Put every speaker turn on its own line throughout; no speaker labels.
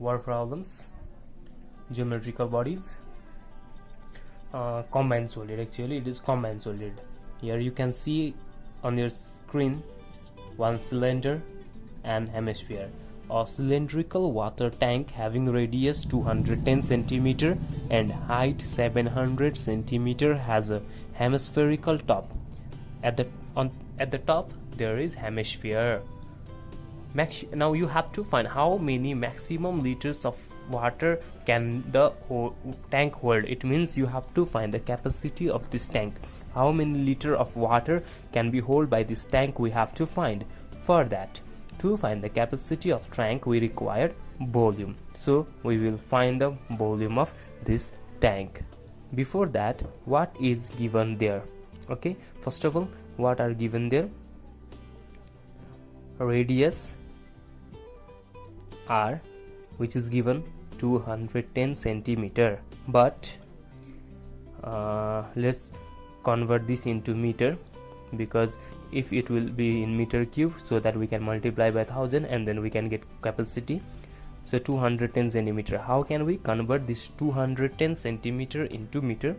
word problems, geometrical bodies, combined solid. Actually it is combined solid. Here you can see on your screen one cylinder and hemisphere. A cylindrical water tank having radius 210 cm and height 700 cm has a hemispherical top. At the top there is hemisphere. Now you have to find how many maximum liters of water can the tank hold. It means you have to find the capacity of this tank. How many liter of water can be held by this tank we have to find. For that, to find the capacity of tank we require volume. So we will find the volume of this tank. Before that, what is given there? Okay, first of all, what are given there? Radius r, which is given 210 centimeter, but let's convert this into meter, because if it will be in meter cube, so that we can multiply by 1000 and then we can get capacity. So 210 centimeter, how can we convert this 210 centimeter into meter?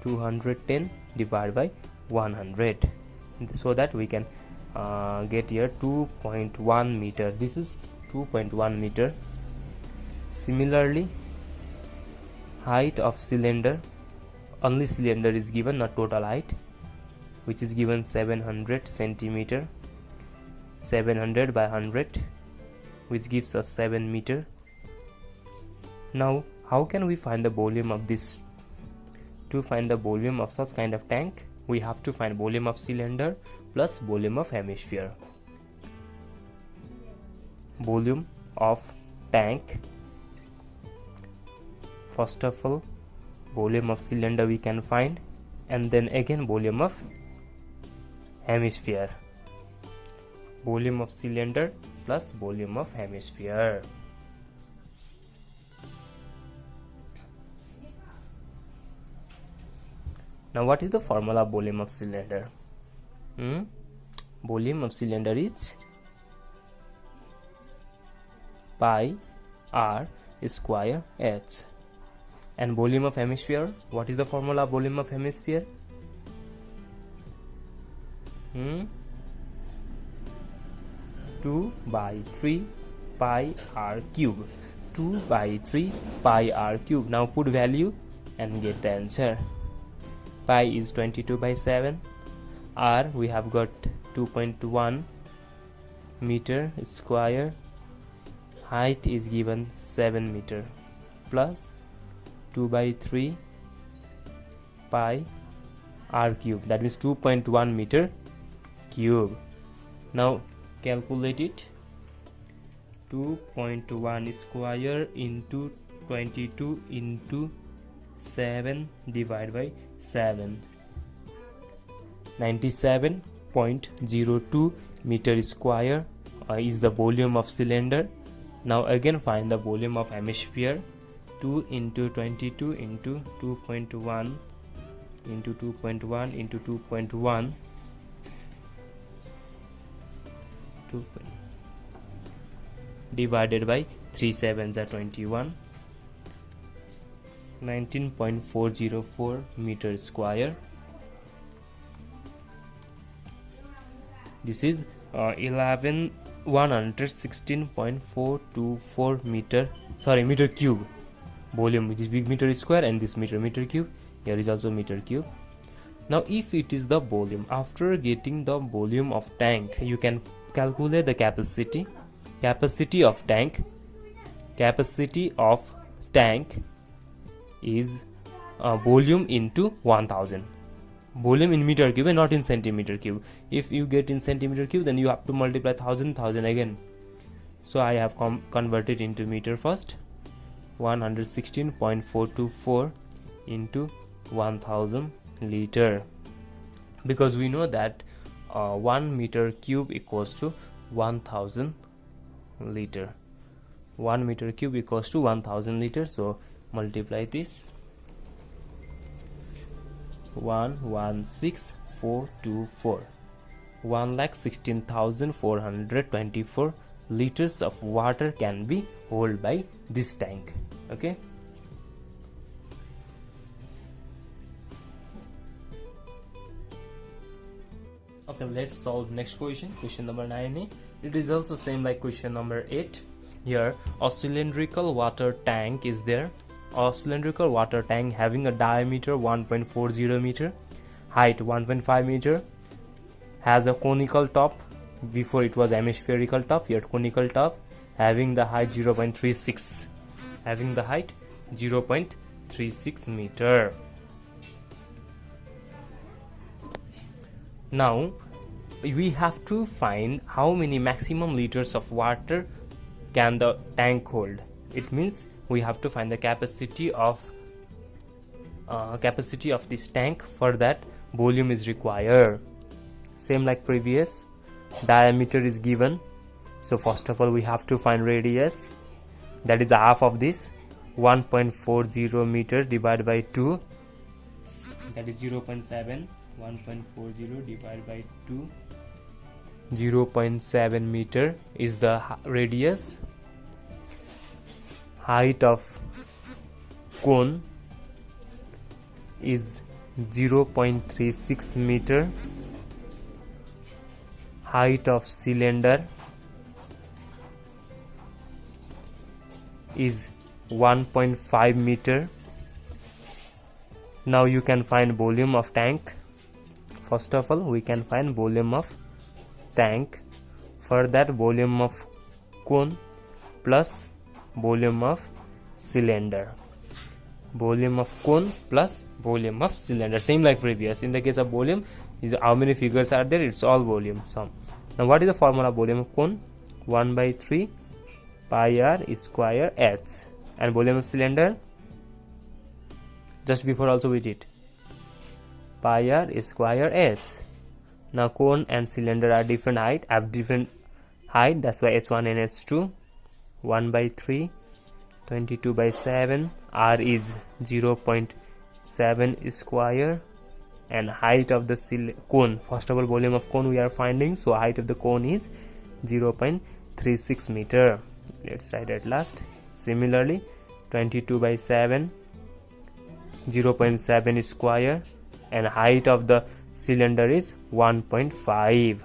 210 divided by 100, so that we can get here 2.1 meter. This is 2.1 meter. Similarly, height of cylinder, only cylinder is given, not total height, which is given 700 centimeter. 700 by 100, which gives us 7 meter. Now how can we find the volume of this? To find the volume of such kind of tank, we have to find volume of cylinder plus volume of hemisphere. Volume of tank, first of all volume of cylinder we can find, and then again volume of hemisphere. Volume of cylinder plus volume of hemisphere. Now what is the formula of volume of cylinder? Volume of cylinder is pi r square h. And volume of hemisphere, what is the formula of volume of hemisphere? 2 by 3 pi r cube. 2 by 3 pi r cube. Now put value and get the answer. Pi is 22 by 7. R we have got 2.1 meter square. Height is given 7 meter plus 2 by 3 pi r cube, that means 2.1 meter cube. Now calculate it. 2.1 square into 22 into 7 divided by 7. 97.02 meter square is the volume of cylinder. Now again find the volume of hemisphere. 2 into 22 into 2.1 into 2.1 into 2.1 divided by 3 7s are 21. 19.404 meter square. This is 116.424 meter cube volume, which is big meter square, and this meter cube. Here is also meter cube. Now if it is the volume, after getting the volume of tank, you can calculate the capacity. Capacity of tank is volume into 1000. Volume in meter cube and not in centimeter cube. If you get in centimeter cube, then you have to multiply 1000 again. So I have converted into meter first. 116.424 into 1000 liter, because we know that 1 meter cube equals to 1000 liter. 1 meter cube equals to 1000 liters. So multiply this. 116,424. 1,16,424 liters of water can be held by this tank. Okay. Okay, let's solve next question. Question number 9a. It is also same like question number 8. Here a cylindrical water tank is there. A cylindrical water tank having a diameter 1.40 meter, height 1.5 meter, has a conical top. Before it was hemispherical top, here conical top, having the height 0.36, having the height 0.36 meter. Now we have to find how many maximum liters of water can the tank hold. It means we have to find the capacity of this tank. For that, volume is required. Same like previous, diameter is given. So first of all we have to find radius, that is half of this, 1.40 meters divided by 2, that is 0.7. 1.40 divided by 2, 0.7 meter is the radius. Height of cone is 0.36 meter. Height of cylinder is 1.5 meter. Now you can find volume of tank. First of all, we can find volume of tank. For that, volume of cone plus volume of cylinder. Volume of cone plus volume of cylinder. Same like previous. In the case of volume, is how many figures are there? It's all volume sum. Now, what is the formula of volume of cone? 1/3 pi r square h. And volume of cylinder, just before also we did, pi r square h. Now cone and cylinder are different height, have different height, that's why h1 and h2. 1/3, 22/7, r is 0.7 square, and height of the cone, first of all volume of cone we are finding, so height of the cone is 0.36 meter. Let's write at last. Similarly, 22/7, 0.7 square, and height of the cylinder is 1.5.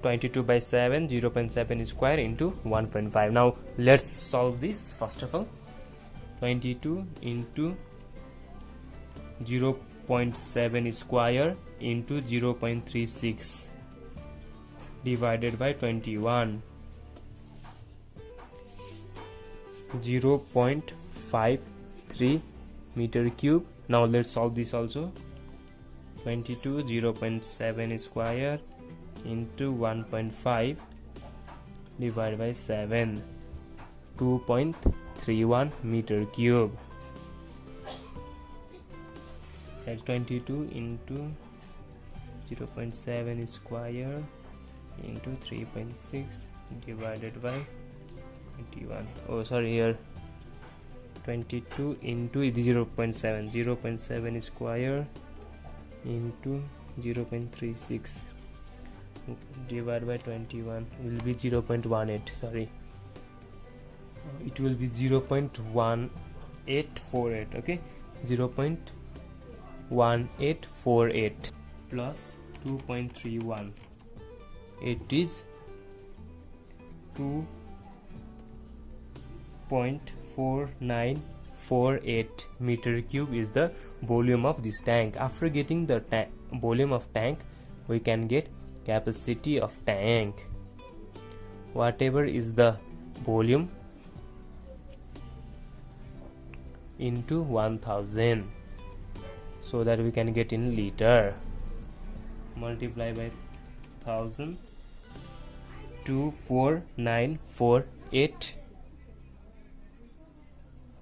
22/7, 0.7 square into 1.5. Now let's solve this. First of all, 22 into 0.7 square into 0.36 divided by 21. 0.53 meter cube. Now let's solve this also. 22 0.7 square into 1.5 divided by 7, 2.31 meter cube. That's 22 into 0.7 square into 3.6 divided by 21. Oh, sorry, here 22 into 0.7 square into 0.36 divided by 21 will be 0.18. Sorry, it will be 0.1848. okay, 0.1848 plus 2.31, it is 2.4948 meter cube is the volume of this tank. After getting the volume of tank, we can get capacity of tank. Whatever is the volume into 1000, so that we can get in liter. Multiply by 1000, 24948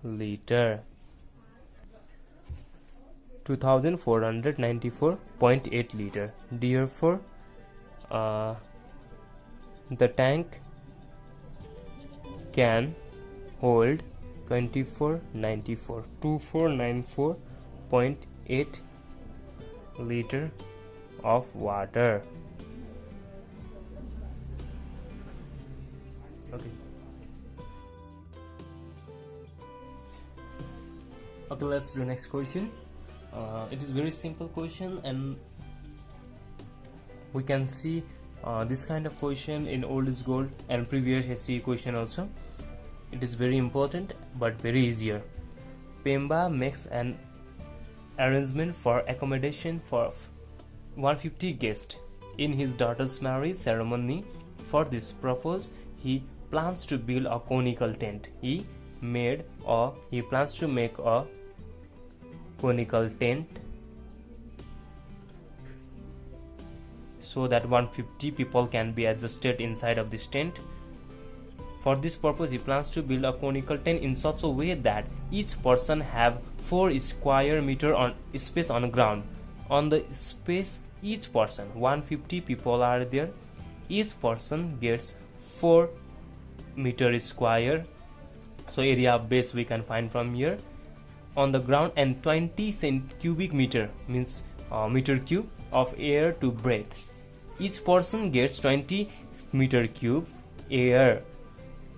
liter, 2494.8 liter. Therefore the tank can hold 2494.8 liter of water. Okay. Okay, let's do next question. It is very simple question, and we can see this kind of question in old is gold and previous history question also. It is very important but very easier. Pemba makes an arrangement for accommodation for 150 guests in his daughter's marriage ceremony. For this purpose, he plans to build a conical tent. He plans to make a conical tent so that 150 people can be adjusted inside of this tent. For this purpose, he plans to build a conical tent in such a way that each person have 4 square meter on space on ground. On the space, each person, 150 people are there, each person gets 4 meter square. So area of base we can find from here on the ground, and 20 cubic meter means meter cube of air to breathe. Each person gets 20 meter cube air,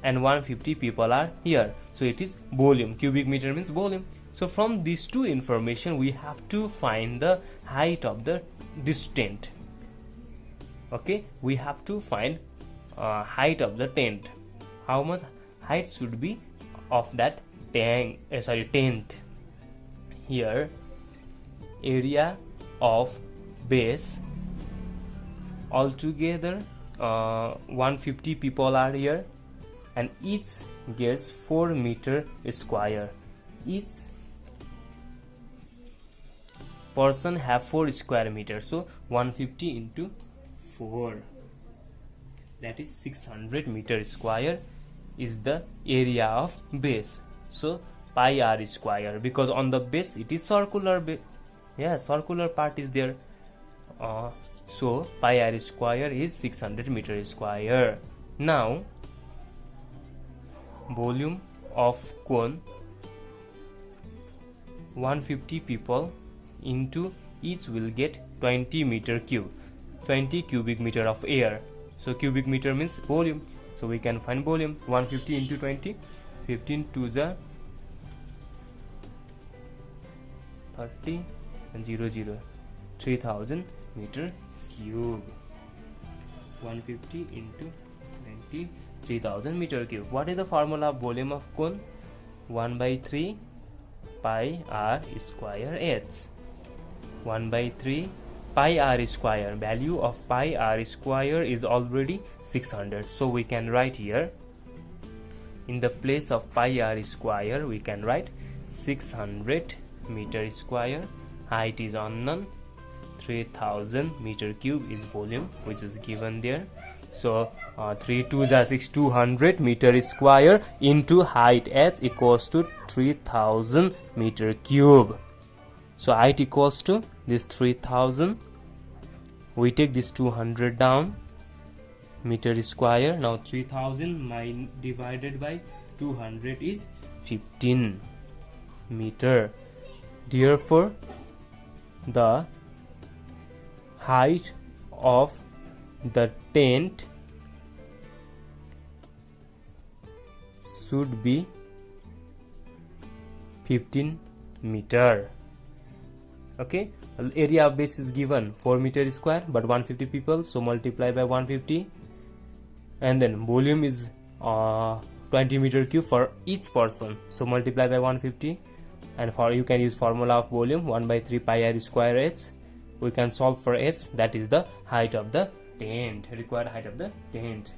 and 150 people are here. So it is volume. Cubic meter means volume. So from these two information, we have to find the height of this tent. Okay, we have to find height of the tent. How much height should be of that tent? Here, area of base altogether 150 people are here, and each gets 4 meter square. Each person have 4 square meters, so 150 into 4, that is 600 meter square is the area of base. So pi r square, because on the base it is circular, circular part is there, so pi r square is 600 meter square. Now volume of cone, 150 people into each will get 20 meter cube, 20 cubic meter of air. So cubic meter means volume, so we can find volume. 150 into 20, 15 to the 30 and 00, 3000 meter cube. 150 into 20, 3000 meter cube. What is the formula of volume of cone? 1 by 3 pi r square h. 1 by 3 pi r square. Value of pi r square is already 600. So we can write here, in the place of pi r square, we can write 600 meter square. Height is unknown. 3000 meter cube is volume, which is given there. So 3 to the 6, 200 meter square into height h equals to 3000 meter cube. So height equals to this 3000. We take this 200 down, meter square. Now 3000 divided by 200 is 15 meter. Therefore, the height of the tent should be 15 meter. Okay, area of base is given 4 meter square, but 150 people, so multiply by 150, and then volume is 20 meter cube for each person, so multiply by 150, and for you can use formula of volume 1 by 3 pi r square h. We can solve for h, that is the height of the tent, required height of the tent.